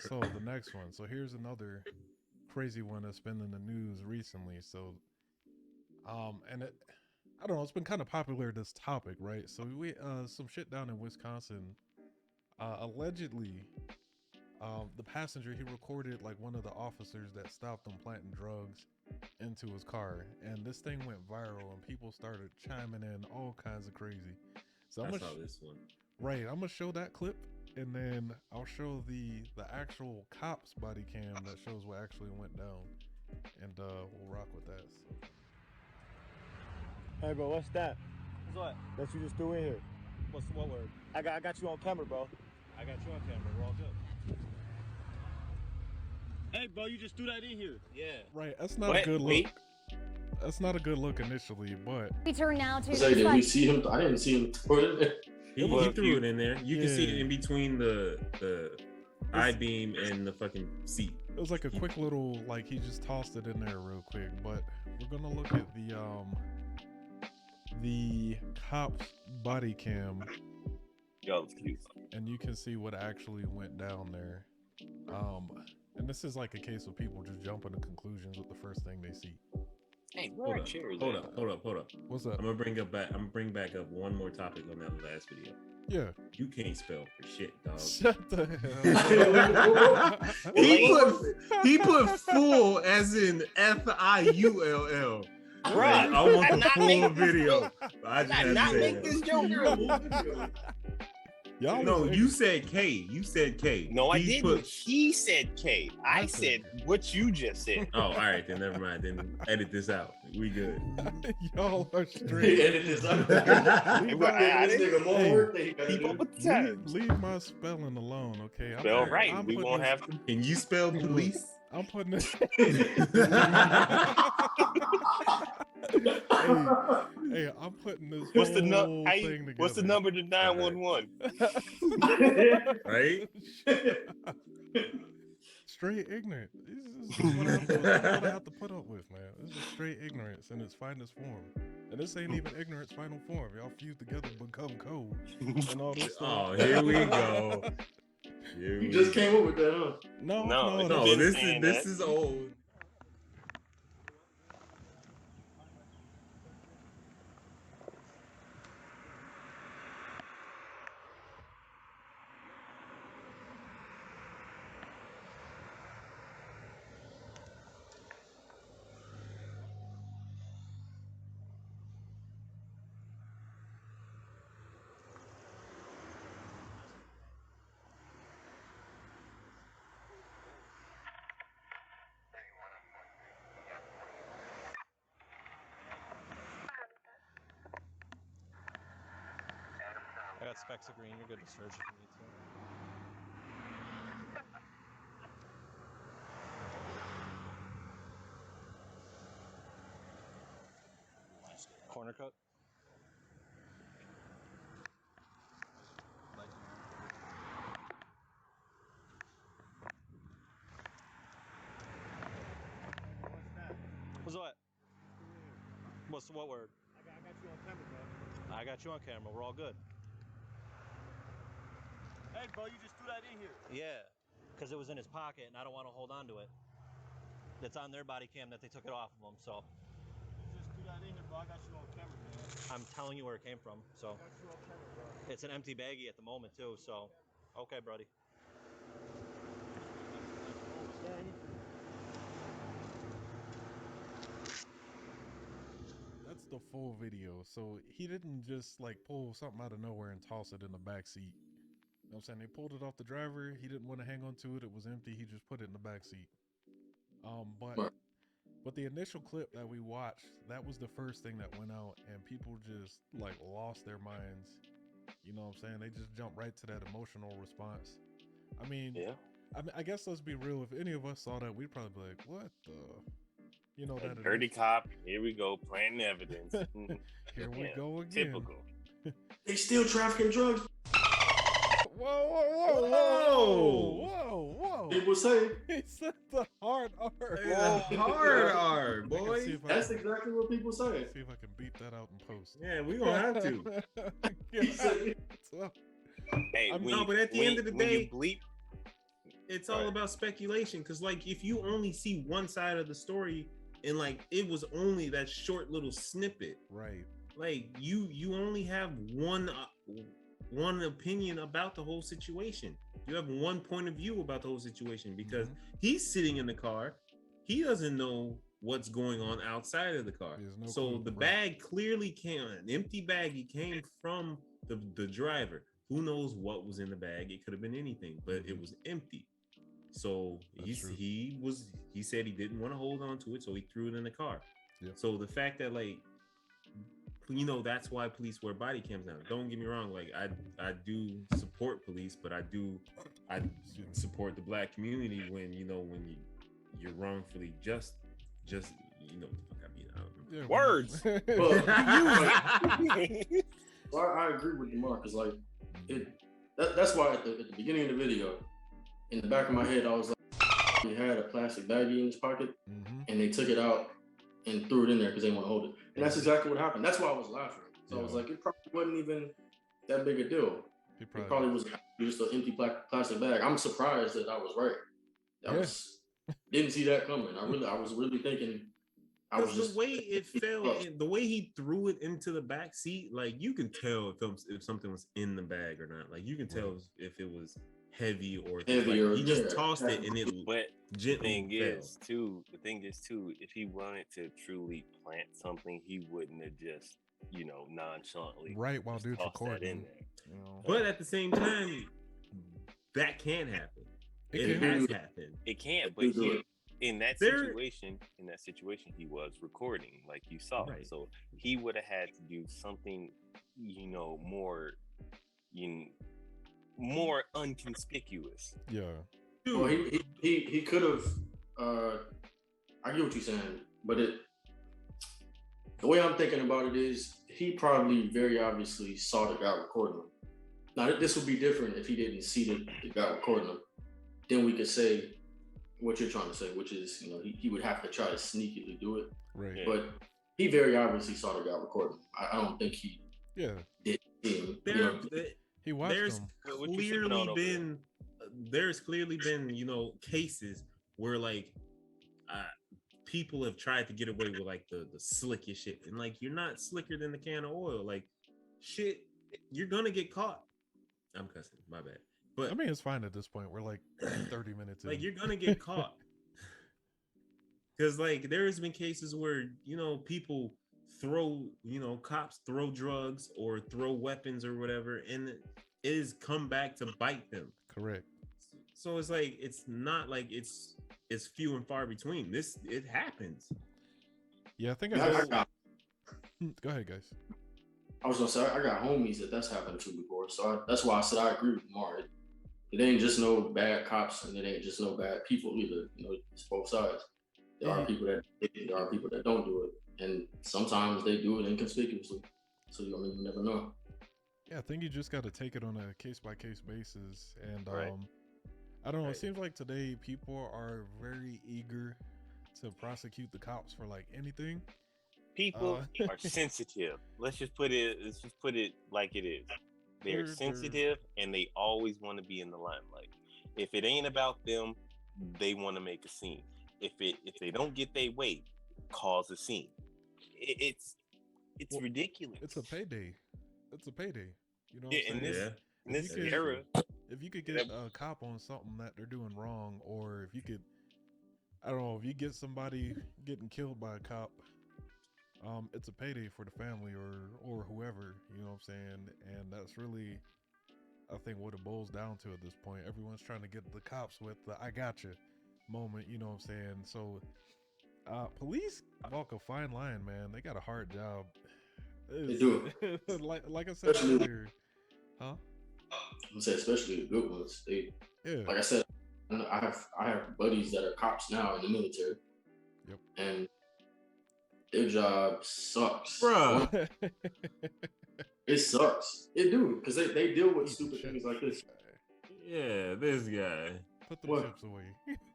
So the next one. So here's another crazy one that's been in the news recently. So, and I don't know, it's been kind of popular, this topic, right? So some shit down in Wisconsin. Allegedly, the passenger, he recorded like one of the officers that stopped him planting drugs into his car, and this thing went viral, and people started chiming in all kinds of crazy. So I saw this one. Right, I'm gonna show that clip, and then I'll show the actual cops body cam that shows what actually went down, and we'll rock with that. So. Hey, bro, what's that? What's what? That you just threw in here. What word? I got you on camera, bro. I got you on camera. We're all good. Hey, bro, you just threw that in here. Yeah. Right, that's not a good look. That's not a good look initially, but we turn now to. Did we see him? I didn't see him throw it in there. He threw it in there. You can see it in between the I-beam and the fucking seat. It was like a quick little, like he just tossed it in there real quick. But we're gonna look at the cop's body cam. Yo, it's cute. And you can see what actually went down there. And this is like a case of people just jumping to conclusions with the first thing they see. Hey, hold up. What's up? I'm gonna bring back up one more topic on that last video. Yeah. You can't spell for shit, dog. Shut the hell. he put full as in FIULL. Right. I want the full video. I just had to say make this joke. Y'all no, you said K. You said K. No, I didn't. He said K. I said what you just said. Oh, all right, then never mind. Then edit this out. We good. Y'all are straight. Edit this out. Leave my spelling alone, okay? Spell right. We won't have to. Can you spell police? I'm putting this. Hey, I'm putting this What's the whole thing together. What's the number to 911? Right? Straight ignorant. This is what I have to put up with, man. This is straight ignorance in its finest form. And this ain't even ignorance final form. Y'all fuse together to become code and all this stuff. Oh, here we go. You just came up with that, huh? No. This is old. I got specks of green. You're good to search if you need to. Corner cut. What's what? What word? I got you on camera, bro. I got you on camera. We're all good. Hey, bro, you just threw that in here. Yeah, because it was in his pocket, and I don't want to hold on to it. It's on their body cam that they took it off of him, so. You just threw that in here, bro. I got you on camera, man. I'm telling you where it came from, so. I got you on camera, bro. It's an empty baggie at the moment, too, so. Okay, buddy. That's the full video. So he didn't just like pull something out of nowhere and toss it in the back seat. You know what I'm saying? They pulled it off the driver. He didn't want to hang on to it. It was empty. He just put it in the back seat. But the initial clip that we watched, that was the first thing that went out, and people just like lost their minds. You know what I'm saying? They just jumped right to that emotional response. I mean, I guess let's be real. If any of us saw that, we'd probably be like, "What the?" You know, that dirty cop. Here we go, planting evidence. Here we go again. Typical. They still trafficking drugs. Whoa. People say He said the hard R. Hard R, boy. That's exactly what people say. See if I can beat that out in post. Yeah, we gonna have to. Hey, but at the end of the day, bleep. it's all about speculation. Because like, if you only see one side of the story, and like it was only that short little snippet, Right. like you only have one opinion about the whole situation. You have one point of view about the whole situation because he's sitting in the car. He doesn't know what's going on outside of the car. No So clue, the right. bag clearly came, an empty bag. He came from the driver. Who knows what was in the bag? It could have been anything, but it was empty. So That's true. he said he didn't want to hold on to it, so he threw it in the car. Yep. So the fact that, like, you know, that's why police wear body cams now. Don't get me wrong, like I do support police, but I support the black community when you're wrongfully just you know what the fuck I mean. Yeah, Words. Well, I agree with DeMar because like that's why at the beginning of the video, in the back of my head, I was like, he had a plastic baggie in his pocket, and they took it out and threw it in there because they want to hold it. And that's exactly what happened. That's why I was laughing. So I was like, it probably wasn't even that big a deal. It probably was just an empty plastic bag. I'm surprised that I was right. Didn't see that coming. I was really thinking. The way it fell, the way he threw it into the back seat, like you can tell if something was in the bag or not. Like you can tell if it was heavy or heavier. He just tossed it and it. But gently the thing is too, if he wanted to truly plant something, he wouldn't have just nonchalantly while dude's recording that in there. But at the same time, that can happen. It has happened. It can't, but in that situation, he was recording, like you saw. Right. So he would have had to do something, more unconspicuous. Yeah. Well, he could have. I get what you're saying, but the way I'm thinking about it is he probably very obviously saw the guy recording him. Now this would be different if he didn't see the guy recording him. Then we could say what you're trying to say, which is, he would have to try to sneakily do it. Right. Yeah. But he very obviously saw the guy recording. I don't think he did see him. He watched there's him. There's clearly been, cases where like people have tried to get away with like the slickest shit. And like, you're not slicker than the can of oil. Like shit, you're gonna get caught. I'm cussing, my bad. But I mean, it's fine at this point. We're like 30 minutes in. Like, you're gonna get caught. Because like there's been cases where, people throw, cops throw drugs or throw weapons or whatever, and it is come back to bite them. Correct. So it's like, it's not like it's few and far between. It happens. Yeah, I think go ahead, guys. I was gonna say I got homies that's happened to before, so that's why I said I agree with Mark. It ain't just no bad cops, and it ain't just no bad people either. It's both sides. There are people that don't do it, and sometimes they do it inconspicuously. So you never know. Yeah, I think you just got to take it on a case-by-case basis, and right. I don't know. It seems like today people are very eager to prosecute the cops for like anything. People are sensitive. Let's just put it like it is. They're sensitive and they always want to be in the limelight. If it ain't about them, they want to make a scene. If they don't get their way, cause a scene. It's ridiculous. It's a payday. You know, in this era, if you could get a cop on something that they're doing wrong, or if you could, I don't know, if you get somebody getting killed by a cop, it's a payday for the family or whoever, you know what I'm saying? And that's really, I think, what it boils down to at this point. Everyone's trying to get the cops with the I gotcha moment, you know what I'm saying? So police walk a fine line, man. They got a hard job. They do. like I said earlier. Huh? I'm saying especially the good ones. Like I said, I have buddies that are cops now in the military. Yep. And their job sucks. Bruh. It sucks. It do, because they deal with stupid things like this. Yeah, this guy. Put the chips away.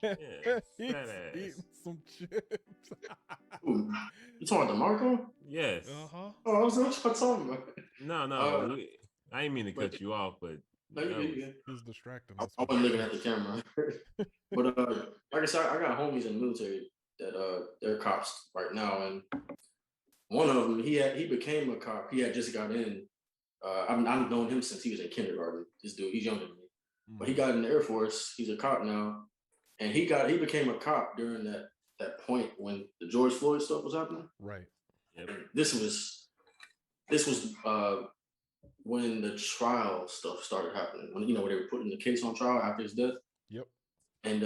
Yeah, He's eating some chips. Ooh, you talking about DeMarco? Yes. Oh, I was what y'all talking about. No. I didn't mean to cut you off, but No, you good. He's distracting I us. wasn't looking at the camera. But like I said, I got homies in the military that they're cops right now, and one of them he became a cop. He had just got in. I've known him since he was in kindergarten. This dude, he's younger than me, but he got in the Air Force. He's a cop now, and he became a cop during that point when the George Floyd stuff was happening. Right. Yep. This was when the trial stuff started happening. When they were putting the case on trial after his death. Yep. And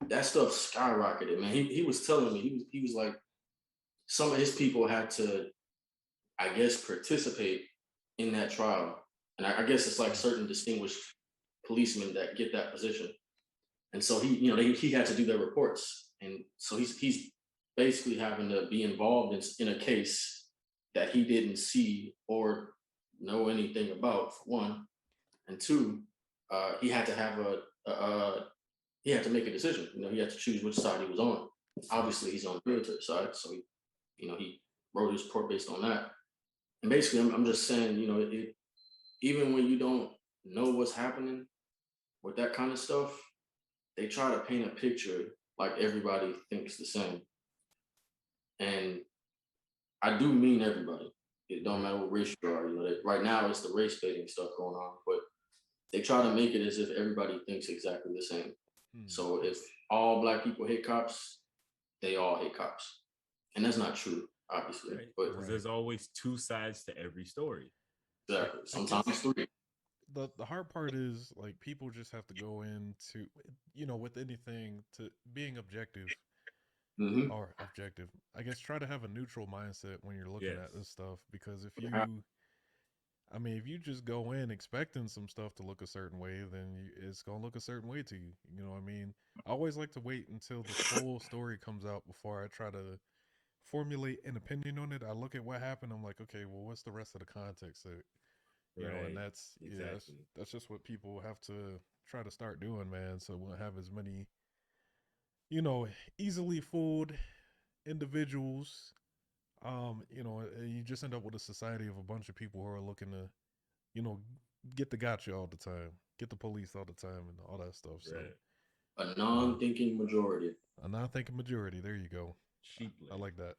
that stuff skyrocketed, man. He was telling me he was like some of his people had to, I guess, participate in that trial, and I guess it's like certain distinguished policemen that get that position, and so he had to do their reports, and so he's basically having to be involved in a case that he didn't see or know anything about, for one, and two, he had to have he had to make a decision. He had to choose which side he was on. Obviously, he's on the military side, so he wrote his report based on that. And basically, I'm just saying, even when you don't know what's happening with that kind of stuff, they try to paint a picture like everybody thinks the same. And I do mean everybody. It don't matter what race you are. Right now it's the race baiting stuff going on, but they try to make it as if everybody thinks exactly the same. So if all Black people hate cops, they all hate cops, and that's not true, obviously. Right. But there's always two sides to every story. exactly, sometimes three. The hard part is like people just have to go into with anything to being objective. Mm-hmm. Or objective. I guess try to have a neutral mindset when you're looking at this stuff, because if you just go in expecting some stuff to look a certain way, then it's going to look a certain way to you. You know what I mean? I always like to wait until the full story comes out before I try to formulate an opinion on it. I look at what happened. I'm like, okay, well, what's the rest of the context? So, and that's, exactly. that's just what people have to try to start doing, man. So we'll have as many, easily fooled individuals. You just end up with a society of a bunch of people who are looking to, get the gotcha all the time, get the police all the time, and all that stuff. So, a non-thinking majority. A non-thinking majority. There you go. Sheep. I like that.